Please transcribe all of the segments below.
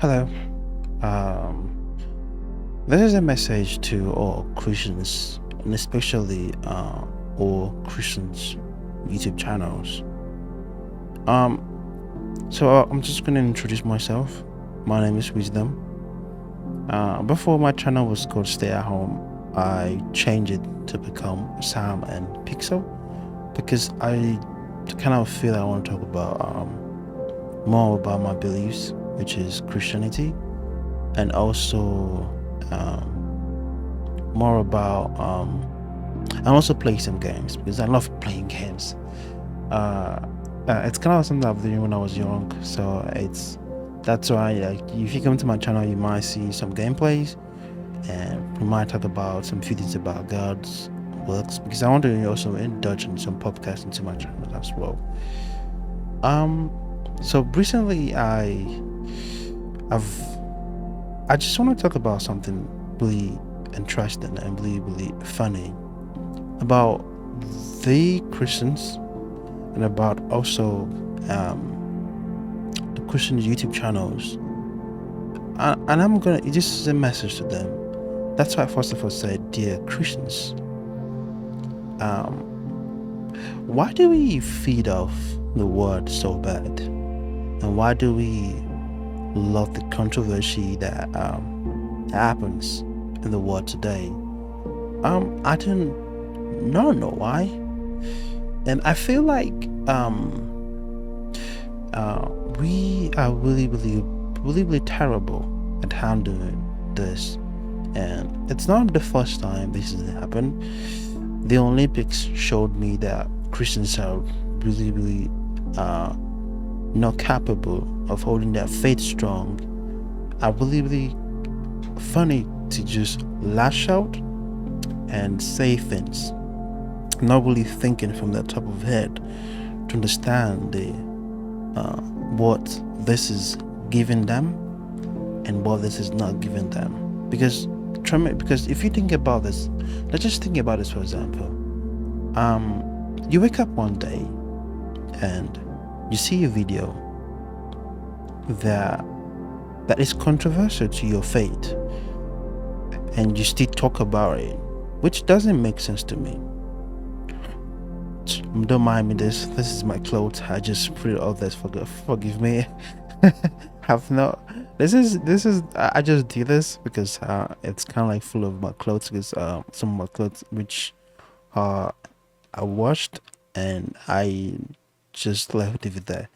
Hello. Um, this is a message to all Christians, and especially all Christians YouTube channels. Um, I'm just gonna introduce myself. My name is Wisdom. Before my channel was called Stay at Home, I changed it to become Sam and Pixel because I kind of feel I want to talk about more about my beliefs, which is Christianity, and also more about and also play some games because I love playing games. It's kind of something I've been doing when I was young, so that's why, like, if you come to my channel you might see some gameplays, and we might talk about some few things about God's works, because I want to also indulge in some podcasts into my channel as well. So recently I just want to talk about something really interesting and really funny about the Christians, and about also the Christian YouTube channels. And I'm gonna, this is a message to them. That's why I first of all said, dear Christians, why do we feed off the word so bad? And why do we love the controversy that happens in the world today? I don't know why. And I feel like we are really terrible at handling this. And it's not the first time this has happened. The Olympics showed me that Christians are really not capable of holding their faith strong. Are really funny to just lash out and say things, not really thinking from the top of head to understand what this is giving them and what this is not giving them. Because if you think about this, let's just think about this. For example, you wake up one day and you see a video that is controversial to your faith, and you still talk about it, which doesn't make sense to me. Don't mind me, this is my clothes. I just put it out there. Forgive me. Have not. This is I just do this because it's kind of like full of my clothes, because some of my clothes which I washed, and I just left it there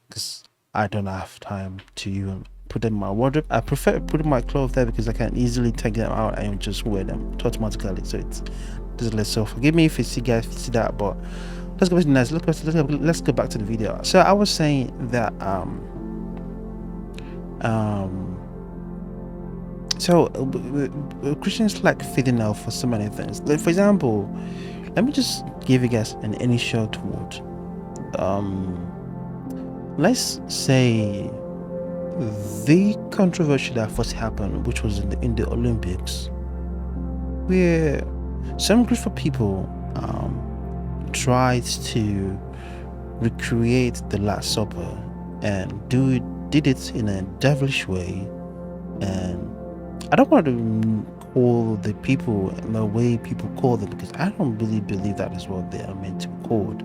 because I don't have time to even put them in my wardrobe. I prefer putting my clothes there because I can easily take them out and just wear them automatically. So it's just less. So forgive me if you see that, but let's go back to the next. Let's go back to the video. So I was saying that Christians like feeding off for so many things. Like, for example, let me just give you guys an initial word. Let's say the controversy that first happened, which was in the Olympics, where some group of people tried to recreate the Last Supper and did it in a devilish way. And I don't want to call the people in the way people call them, because I don't really believe that is what they are meant to be called.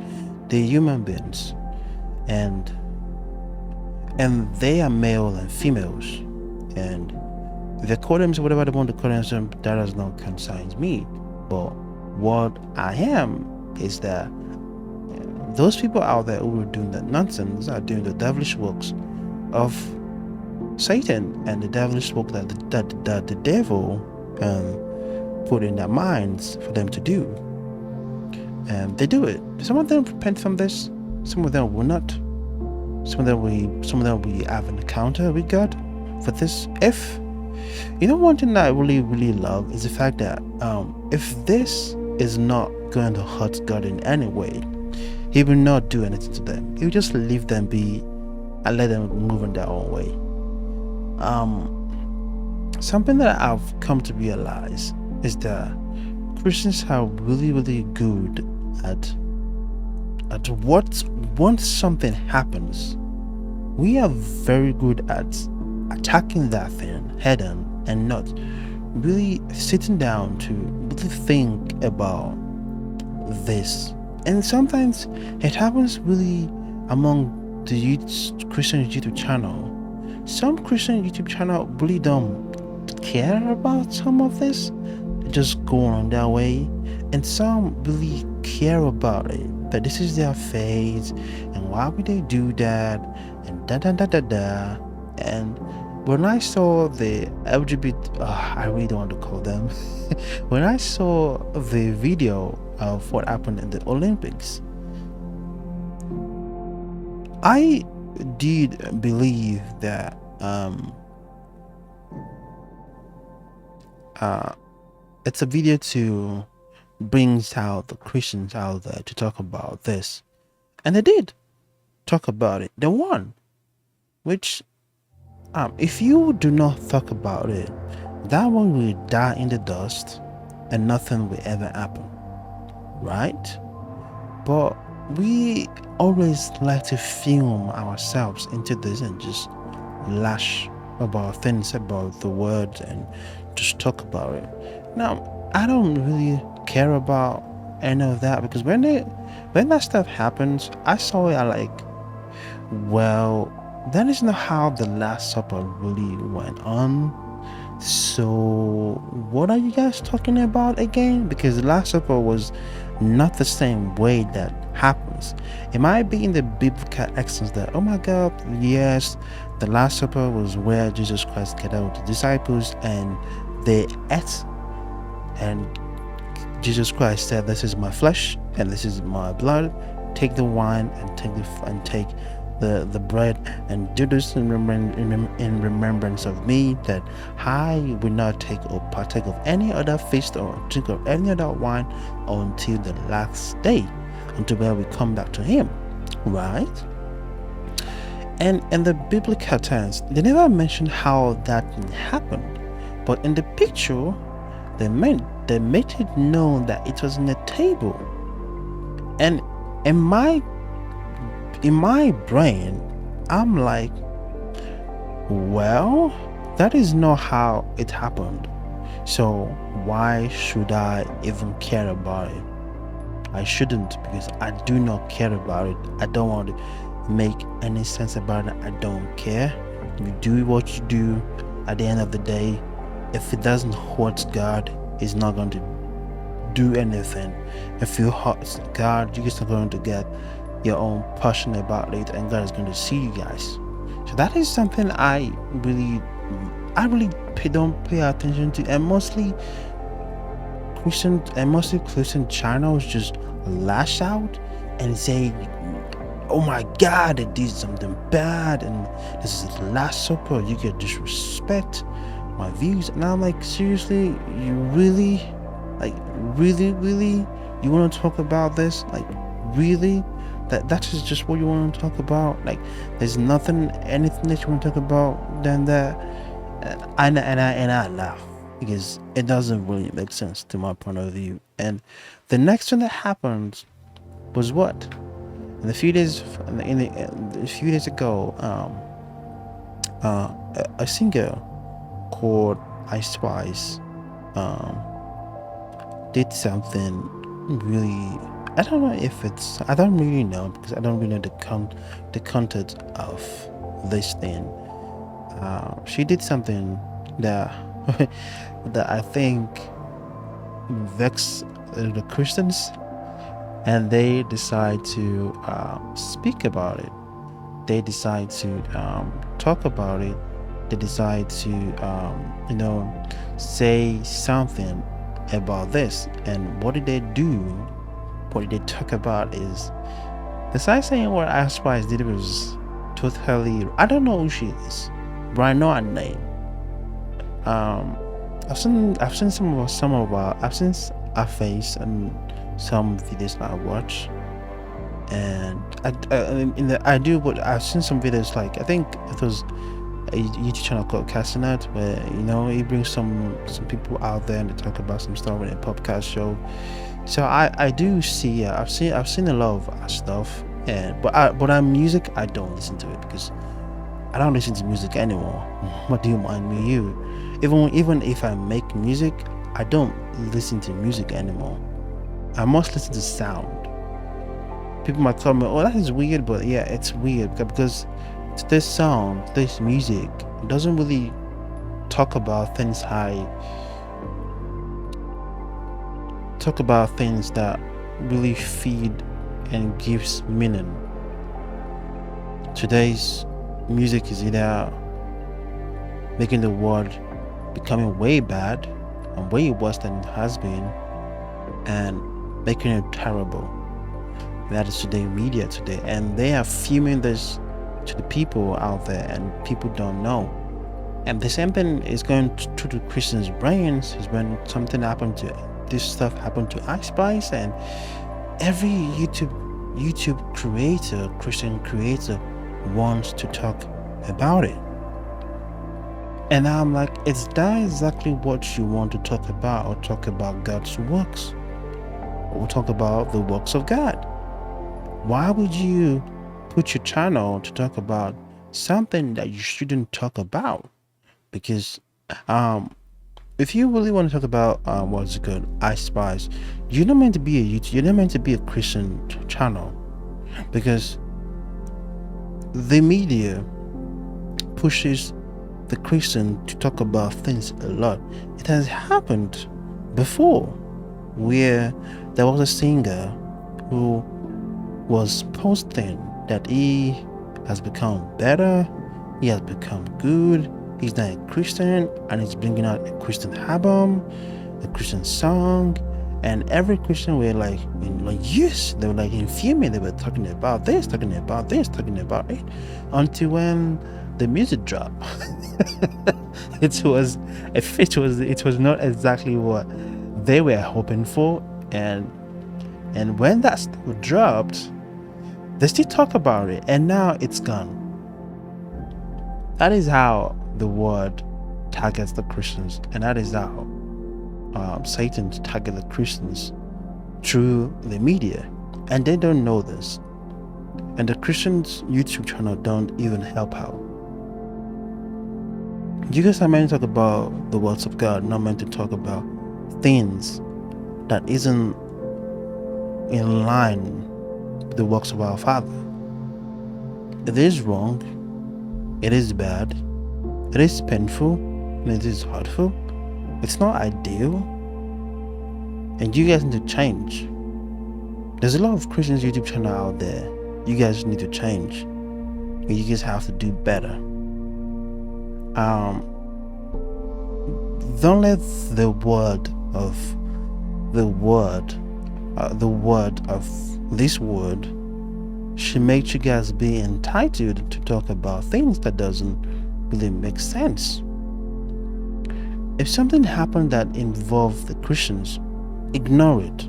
They're human beings, and they are male and females, and they call them whatever they want to call them. That does not concern me. But what I am is that those people out there who are doing that nonsense are doing the devilish works of Satan, and the devilish work that the devil put in their minds for them to do. And they do it. Some of them repent from this, some of them will not. Some of them we have an encounter with God for this. If you know, one thing that I really love is the fact that if this is not going to hurt God in any way, He will not do anything to them. He will just leave them be and let them move in their own way. Something that I've come to realize is that Christians are really good at what, once something happens, we are very good at attacking that thing head on and not really sitting down to really think about this. And sometimes it happens really among the Christian YouTube channel. Some Christian YouTube channel really don't care about some of this. They just go on their way. And some really care about it. That this is their faith. And why would they do that? And da da da da da. And when I saw the LGBT, I really don't want to call them. When I saw the video of what happened in the Olympics, I did believe that it's a video to brings out the Christians out there to talk about this, and they did talk about it. They won, which if you do not talk about it, that one will die in the dust, and nothing will ever happen, right? But we always like to film ourselves into this and just lash about things, about the word, and just talk about it. Now, I don't really care about any of that, because when that stuff happens, I saw it like, well, that is not how the Last Supper really went on. So what are you guys talking about again? Because the Last Supper was not the same way that happens. It might be in the biblical essence that, oh my God, yes, the Last Supper was where Jesus Christ gathered with the disciples and they ate, and Jesus Christ said, "This is my flesh and this is my blood. Take the wine and take the bread and do this in remembrance of me, that I will not take or partake of any other feast or drink of any other wine until the last day, until where we come back to him." Right? And in the biblical tense, they never mentioned how that happened, but in the picture they made it known that it was in a table. And in my brain, I'm like, well, that is not how it happened. So why should I even care about it? I shouldn't, because I do not care about it. I don't want to make any sense about it. I don't care. You do what you do. At the end of the day, if it doesn't hurt God, it's not going to do anything. If you hurt God, you're just not going to get your own passion about it, and God is going to see you guys. So that is something I really don't pay attention to, and mostly Christian channels just lash out and say, "Oh my God, they did something bad, and this is the Last Supper. You get disrespect my views." And I'm like, seriously, you really, you want to talk about this? Like, really? That is just what you want to talk about? Like, there's anything that you want to talk about than that? And I laugh, because it doesn't really make sense to my point of view. And the next thing that happened was what? A few days ago, a singer called Ice Spice did something really, I don't know if it's, I don't really know, because I don't really know the content of this thing. She did something that that I think vexed the Christians, and they decide to speak about it. They decide to talk about it. They decide to say something about this. And what did they do? What did they talk about is, besides saying what Aspice did was totally, I don't know who she is, but I know her name. I've seen I've seen her face and some videos I watch, and I've seen some videos, like I think it was a YouTube channel called Castanet, where he brings some people out there and they talk about some stuff in a podcast show. So I do see, I've seen a lot of stuff, but her music, I don't listen to it, because I don't listen to music anymore. What do you mind me? Even if I make music, I don't listen to music anymore. I must listen to sound. People might tell me, "Oh, that is weird," but yeah, it's weird because this sound, this music, doesn't really talk about things talk about things that really feed and gives meaning. Today's music is either making the world becoming way bad and way worse than it has been, and making it terrible. That is today media today, and they are filming this to the people out there, and people don't know. And the same thing is going to the Christians' brains is when something happened to this stuff happened to Ice Spice, and every YouTube creator, Christian creator, wants to talk about it. And I'm like, is that exactly what you want to talk about, or talk about God's works, or talk about the works of God? Why would you put your channel to talk about something that you shouldn't talk about? Because if you really want to talk about what's it called, Ice Spice, you're not meant to be a YouTube, you're not meant to be a Christian channel, because the media pushes the Christian to talk about things a lot. It has happened before where there was a singer who was posting that he has become better, he has become good, he's not a Christian, and he's bringing out a Christian album, a Christian song, and every Christian were like yes, they were like infuming, they were talking about this, talking about this, talking about it, until when the music dropped. it was not exactly what they were hoping for, and when that stuff dropped, they still talk about it, and now it's gone. That is how the world targets the Christians, and that is how Satan targets the Christians through the media, and they don't know this. And the Christians' YouTube channel don't even help out. You guys are meant to talk about the words of God, not meant to talk about things that isn't in line with the works of our Father. It is wrong, it is bad, it is painful, and it is hurtful. It's not ideal, and you guys need to change. There's a lot of Christians YouTube channel out there. You guys need to change, and you guys have to do better. Don't let the word of this word should make you guys be entitled to talk about things that doesn't really make sense. If something happened that involved the Christians, ignore it.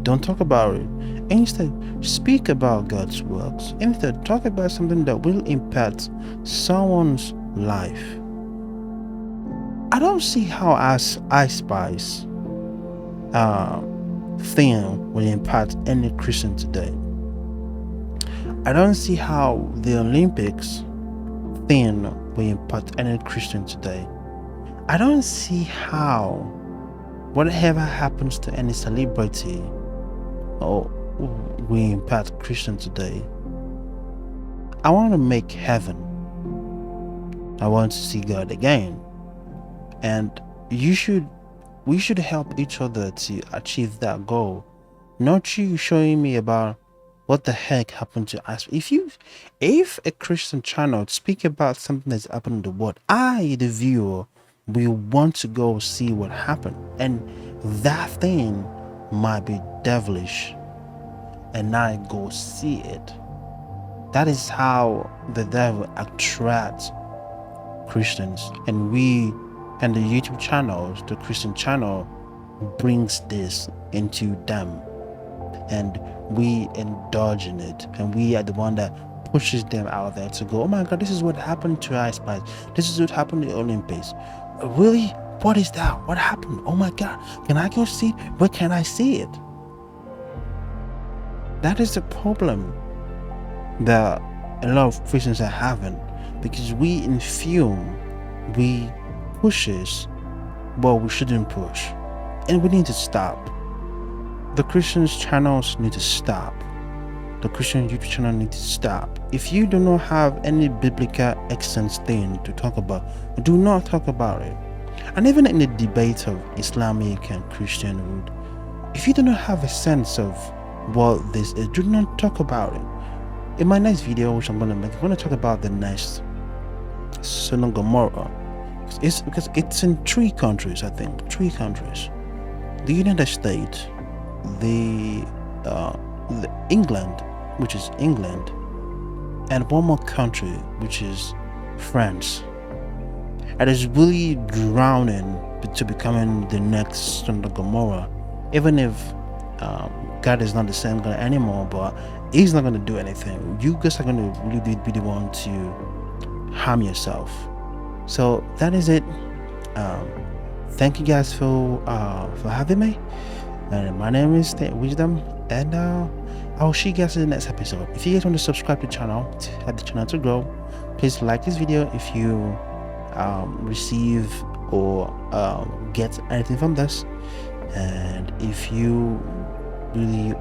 Don't talk about it. Instead, speak about God's works. Instead, talk about something that will impact someone's life. I don't see how Ice Spice thing will impact any Christian today. I don't see how the Olympics thing will impact any Christian today. I don't see how whatever happens to any celebrity or will impact Christian today. I want to make heaven. I want to see God again. And we should help each other to achieve that goal. Not you showing me about what the heck happened to us. If a Christian channel speak about something that's happened in the world, I, the viewer, will want to go see what happened. And that thing might be devilish, and I go see it. That is how the devil attracts Christians, and the YouTube channels, the Christian channel, brings this into them, and we indulge in it, and we are the one that pushes them out there to go, oh my God, this is what happened to Ice Spice, this is what happened to the Olympics. Really? What is that? What happened? Oh my God, can I go see it? Where can I see it? That is the problem that a lot of Christians are having. because we in film, we pushes what we shouldn't push, and we need to stop. The Christians channels need to stop. The Christian YouTube channel needs to stop. If you do not have any biblical excellence thing to talk about, do not talk about it. And even in the debate of Islamic and Christianhood, if you do not have a sense of what this is, do not talk about it. In my next video, which I'm going to make, I'm going to talk about the next Sodom and Gomorrah. It's because it's in 3 countries, I think. 3 countries. The United States, the England, which is England, and one more country, which is France. And it's really drowning to becoming the next Sodom and Gomorrah. Even if God is not the same God anymore, but He's not going to do anything. You guys are going to really be the one to harm yourself. So that is it. Thank you guys for having me. And my name is Wisdom, and I'll see you guys in the next episode. If you guys want to subscribe to the channel to help the channel to grow, please like this video if you receive or get anything from this. And if you really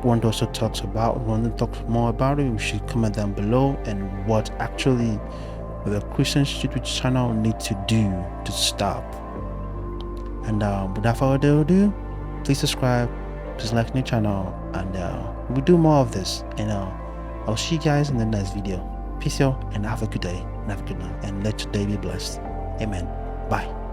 want to also talk more about it, you should comment down below, and what actually the Christian YouTube channel need to do to stop. And without further ado, please subscribe, please like the channel, and we'll do more of this. And I'll see you guys in the next video. Peace out, and have a good day, and have a good night, and let your day be blessed. Amen. Bye.